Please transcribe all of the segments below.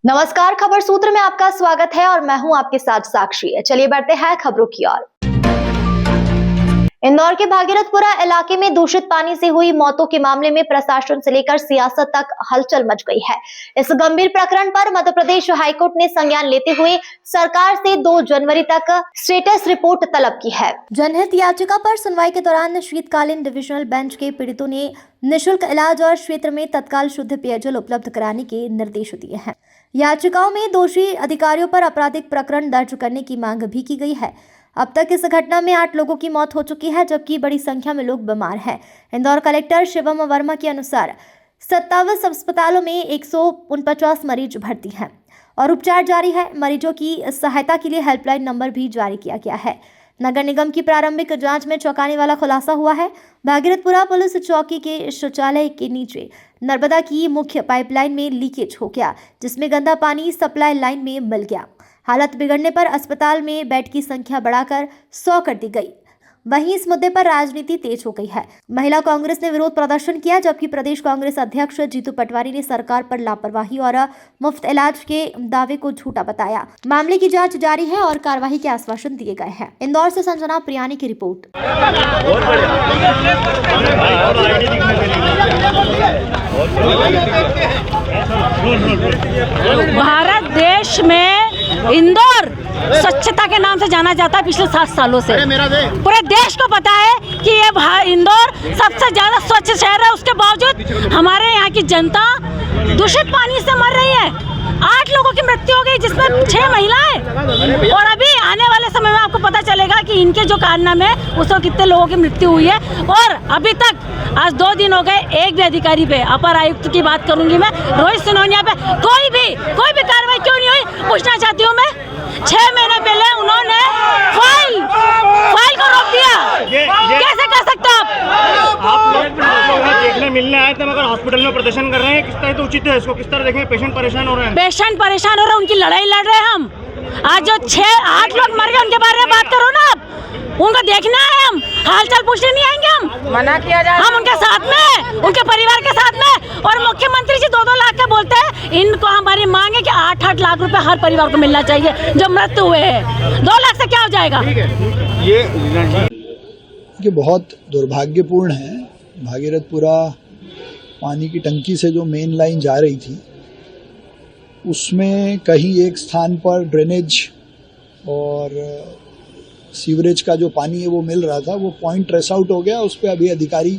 नमस्कार, खबर सूत्र में आपका स्वागत है और मैं हूं आपके साथ साक्षी। चलिए बढ़ते हैं खबरों की ओर। इंदौर के भागीरथपुरा इलाके में दूषित पानी से हुई मौतों के मामले में प्रशासन से लेकर सियासत तक हलचल मच गई है। इस गंभीर प्रकरण पर मध्य प्रदेश हाईकोर्ट ने संज्ञान लेते हुए सरकार से 2 जनवरी तक स्टेटस रिपोर्ट तलब की है। जनहित याचिका पर सुनवाई के दौरान शीतकालीन डिविजनल बेंच के पीड़ितों ने निःशुल्क इलाज और क्षेत्र में तत्काल शुद्ध पेयजल उपलब्ध कराने के निर्देश दिए हैं। याचिकाओं में दोषी अधिकारियों पर आपराधिक प्रकरण दर्ज करने की मांग भी की गई है। अब तक इस घटना में 8 लोगों की मौत हो चुकी है, जबकि बड़ी संख्या में लोग बीमार हैं। इंदौर कलेक्टर शिवम वर्मा के अनुसार 27 अस्पतालों में 149 मरीज भर्ती हैं और उपचार जारी है। मरीजों की सहायता के लिए हेल्पलाइन नंबर भी जारी किया गया है। नगर निगम की प्रारंभिक जांच में चौंकाने वाला खुलासा हुआ है। भागीरथपुरा पुलिस चौकी के शौचालय के नीचे नर्मदा की मुख्य पाइपलाइन में लीकेज हो गया, जिसमें गंदा पानी सप्लाई लाइन में मिल गया। हालत बिगड़ने पर अस्पताल में बेड की संख्या बढ़ाकर 100 कर दी गई। वहीं इस मुद्दे पर राजनीति तेज हो गई है। महिला कांग्रेस ने विरोध प्रदर्शन किया, जबकि प्रदेश कांग्रेस अध्यक्ष जीतू पटवारी ने सरकार पर लापरवाही और मुफ्त इलाज के दावे को झूठा बताया। मामले की जांच जारी है और कार्रवाई के आश्वासन दिए गए हैं। इंदौर से संजना प्रियानी की रिपोर्ट। भारत देश में इंदौर स्वच्छता के नाम से जाना जाता है पिछले 7 सालों से। पूरे देश को पता है कि ये इंदौर सबसे ज्यादा स्वच्छ शहर है। उसके बावजूद हमारे यहाँ की जनता दूषित पानी से मर रही है। 8 लोगों की मृत्यु हो गई, जिसमें 6 महिलाएं। और अभी आने वाले समय में आपको पता चलेगा कि इनके जो कारनामे है उसमें कितने लोगों की मृत्यु हुई है। और अभी तक आज 2 दिन हो गए, एक भी अधिकारी पे, अपर आयुक्त की बात करूंगी मैं, रोहित सिनोनिया पे कोई भी कार्रवाई क्यों नहीं हुई, पूछना चाहती हूँ मैं। 6 महीने पहले उन्होंने फाइल को रोक दिया। कैसे कर सकते आप लोग देखने मिलने आए थे, मगर हॉस्पिटल में प्रदर्शन कर रहे हैं। किस तरह तो उचित है इसको, किस तरह देखें? पेशेंट परेशान हो रहे हैं। पेशेंट परेशान हो रहे हैं, उनकी लड़ाई लड़ रहे हैं हम। आज जो 6-8 लोग मर गए उनके बारे में बात करो ना आप। उनको देखना है, हम हालचाल पूछने नहीं आएंगे। हम मना किया जाए, हम उनके साथ में, उनके परिवार के साथ में। और मुख्यमंत्री जी 2-2 लाख के बोलते हैं। इनको हमारी मांग है कि 8-8 लाख रुपए हर परिवार को मिलना चाहिए जो मृत्यु हुए हैं। 2 लाख से क्या हो जाएगा? ये बहुत दुर्भाग्यपूर्ण है। भागीरथपुरा पानी की टंकी से जो मेन लाइन जा रही थी, उसमें कहीं एक स्थान पर ड्रेनेज और सीवरेज का जो पानी है वो मिल रहा था, वो पॉइंट ट्रेस आउट हो गया। उस पर अभी अधिकारी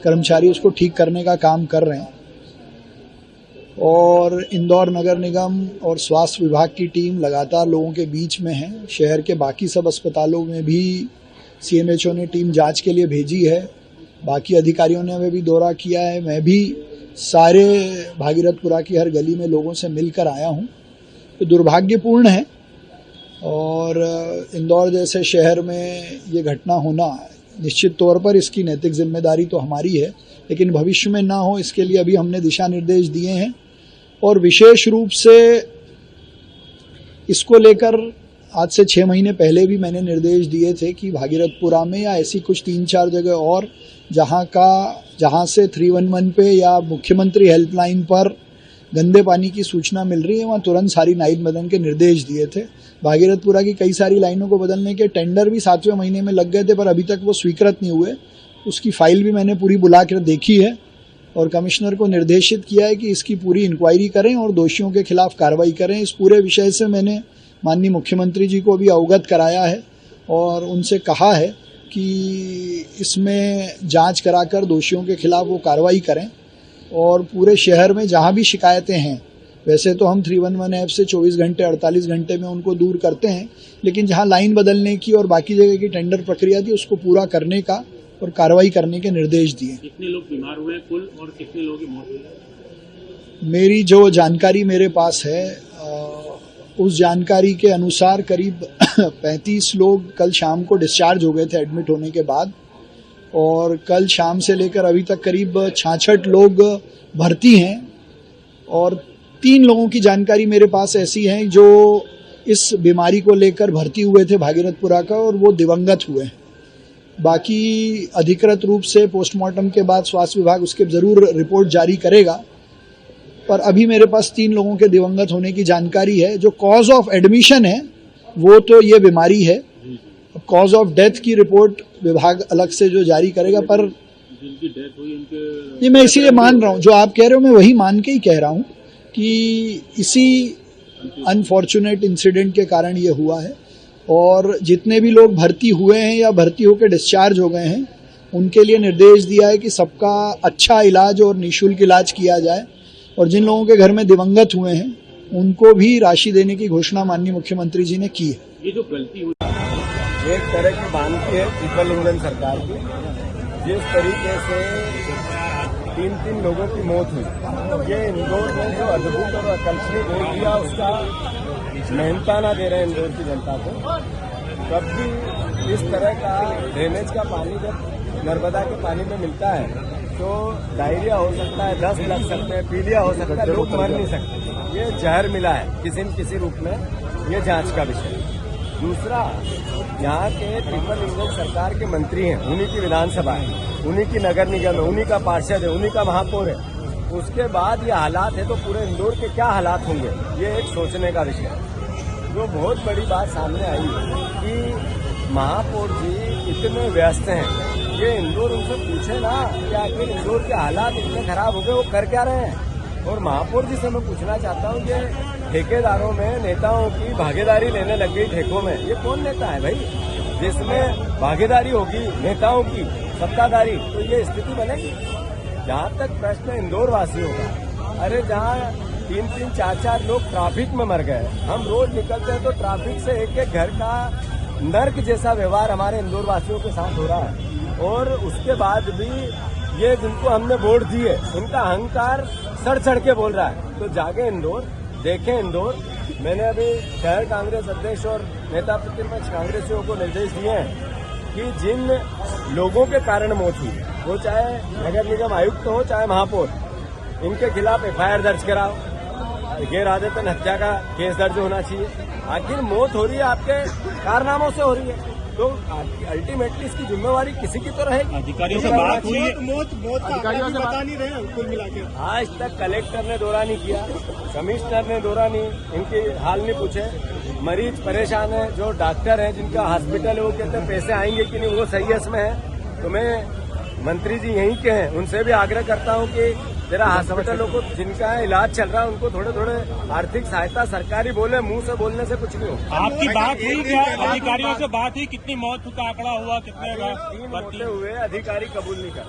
कर्मचारी उसको ठीक करने का काम कर रहे हैं। और इंदौर नगर निगम और स्वास्थ्य विभाग की टीम लगातार लोगों के बीच में है। शहर के बाकी सब अस्पतालों में भी CMHO ने टीम जांच के लिए भेजी है। बाकी अधिकारियों ने हमें भी दौरा किया है। मैं भी सारे भागीरथपुरा की हर गली में लोगों से मिलकर आया हूँ। तो दुर्भाग्यपूर्ण है और इंदौर जैसे शहर में ये घटना होना, निश्चित तौर पर इसकी नैतिक जिम्मेदारी तो हमारी है, लेकिन भविष्य में ना हो इसके लिए अभी हमने दिशा निर्देश दिए हैं। और विशेष रूप से इसको लेकर आज से 6 महीने पहले भी मैंने निर्देश दिए थे कि भागीरथपुरा में या ऐसी कुछ 3-4 जगह और जहां से 311 पे या मुख्यमंत्री हेल्पलाइन पर गंदे पानी की सूचना मिल रही है, वहाँ तुरंत सारी लाइन बदलने के निर्देश दिए थे। भागीरथपुरा की कई सारी लाइनों को बदलने के टेंडर भी 7वें महीने में लग गए थे, पर अभी तक वो स्वीकृत नहीं हुए। उसकी फाइल भी मैंने पूरी बुला कर देखी है और कमिश्नर को निर्देशित किया है कि इसकी पूरी इंक्वायरी करें और दोषियों के खिलाफ कार्रवाई करें। इस पूरे विषय से मैंने माननीय मुख्यमंत्री जी को भी अवगत कराया है और उनसे कहा है कि इसमें जांच कराकर दोषियों के खिलाफ वो कार्रवाई करें। और पूरे शहर में जहां भी शिकायतें हैं, वैसे तो हम 311 ऐप से 24 घंटे 48 घंटे में उनको दूर करते हैं, लेकिन जहां लाइन बदलने की और बाकी जगह की टेंडर प्रक्रिया थी उसको पूरा करने का और कार्रवाई करने के निर्देश दिए। कितने लोग बीमार हुए कुल और कितने लोगों की मौत हुई? मेरी जो जानकारी मेरे पास है उस जानकारी के अनुसार करीब 35 लोग कल शाम को डिस्चार्ज हो गए थे एडमिट होने के बाद। और कल शाम से लेकर अभी तक करीब 66 लोग भर्ती हैं। और 3 लोगों की जानकारी मेरे पास ऐसी है जो इस बीमारी को लेकर भर्ती हुए थे भागीरथपुरा का, और वो दिवंगत हुए हैं। बाकी अधिकृत रूप से पोस्टमार्टम के बाद स्वास्थ्य विभाग उसके जरूर रिपोर्ट जारी करेगा। पर अभी मेरे पास 3 लोगों के दिवंगत होने की जानकारी है। जो कॉज ऑफ एडमिशन है वो तो ये बीमारी है, कॉज ऑफ डेथ की रिपोर्ट विभाग अलग से जो जारी करेगा, पर जिनकी डेथ हुई उनके ये मैं इसीलिए मान रहा हूँ, जो आप कह रहे हो मैं वही मान के ही कह रहा हूँ कि इसी अनफॉर्चुनेट इंसिडेंट के कारण ये हुआ है। और जितने भी लोग भर्ती हुए हैं या भर्ती होकर डिस्चार्ज हो गए हैं उनके लिए निर्देश दिया है कि सबका अच्छा इलाज और निःशुल्क इलाज किया जाए, और जिन लोगों के घर में दिवंगत हुए हैं उनको भी राशि देने की घोषणा माननीय मुख्यमंत्री जी ने की है। ये जो गलती हुई एक तरह की बांधती है ट्रिपल इंजन सरकार की। जिस तरीके से 3 लोगों की मौत हुई, ये इंदौर में जो अद्भुत और अकल्पनीय वोट दिया उसका मेहनताना दे रहे हैं इंदौर की जनता को। कब भी इस तरह का ड्रेनेज का पानी जब नर्मदा के पानी में मिलता है तो डायरिया हो सकता है, दस्त लग सकते हैं, पीलिया हो सकता है, लोग मर नहीं सकते। ये जहर मिला है किसी न किसी रूप में, ये जांच का विषय है। दूसरा, यहाँ के ट्रिपल इंजन सरकार के मंत्री हैं, उन्हीं की विधानसभा है, उन्हीं की नगर निगम है, उन्हीं का पार्षद है, उन्हीं का महापौर है। उसके बाद ये हालात है तो पूरे इंदौर के क्या हालात होंगे, ये एक सोचने का विषय है। जो बहुत बड़ी बात सामने आई कि महापौर जी इतने व्यस्त हैं, ये इंदौर उनसे पूछे ना कि आखिर इंदौर के हालात इतने खराब हो गए, वो कर क्या रहे हैं। और महापौर जी से मैं पूछना चाहता हूँ कि ठेकेदारों में नेताओं की भागीदारी लेने लग गई ठेकों में, ये कौन नेता है भाई? जिसमें भागीदारी होगी नेताओं की, सत्ताधारी, तो ये स्थिति बनेगी। जहाँ तक प्रश्न इंदौर वासियों का, अरे जहाँ 3-3, 4-4 लोग ट्रैफिक में मर गए, हम रोज निकलते हैं तो ट्रैफिक से एक घर का नर्क जैसा व्यवहार हमारे इंदौर वासियों के साथ हो रहा है। और उसके बाद भी ये जिनको हमने वोट दिए उनका अहंकार सड़ सड़ के बोल रहा है। तो जागे इंदौर, देखें इंदौर। मैंने अभी शहर कांग्रेस अध्यक्ष और नेता प्रतिपक्ष कांग्रेसियों को निर्देश दिए हैं कि जिन लोगों के कारण मौत हुई, वो चाहे नगर निगम आयुक्त हो चाहे महापौर, इनके खिलाफ FIR दर्ज कराओ, गैर आदतन हत्या का केस दर्ज होना चाहिए। आखिर मौत हो रही है आपके कारनामों से हो रही है, तो अल्टीमेटली इसकी जिम्मेवारी किसी की तो रहेगी। अधिकारियों से बात हुई है, मौत अधिकारियों से बता नहीं रहे कुल मिला के। आज तक कलेक्टर ने दौरा नहीं किया, कमिश्नर ने दौरा नहीं, इनके हाल नहीं पूछे। मरीज परेशान है, जो डॉक्टर हैं जिनका हॉस्पिटल है वो कहते हैं पैसे आएंगे कि नहीं, वो सीरियस में है। तो मैं मंत्री जी यहीं के हैं, उनसे भी आग्रह करता हूं कि जरा हॉस्पिटलों को जिनका इलाज चल रहा है उनको थोड़े थोड़े आर्थिक सहायता सरकारी बोले, मुंह से बोलने से कुछ नहीं हो। आपकी बात हुई क्या? अधिकारियों से बात हुई, कितनी मौत का आंकड़ा हुआ, कितने 3 मौतें हुए, अधिकारी कबूल नहीं कर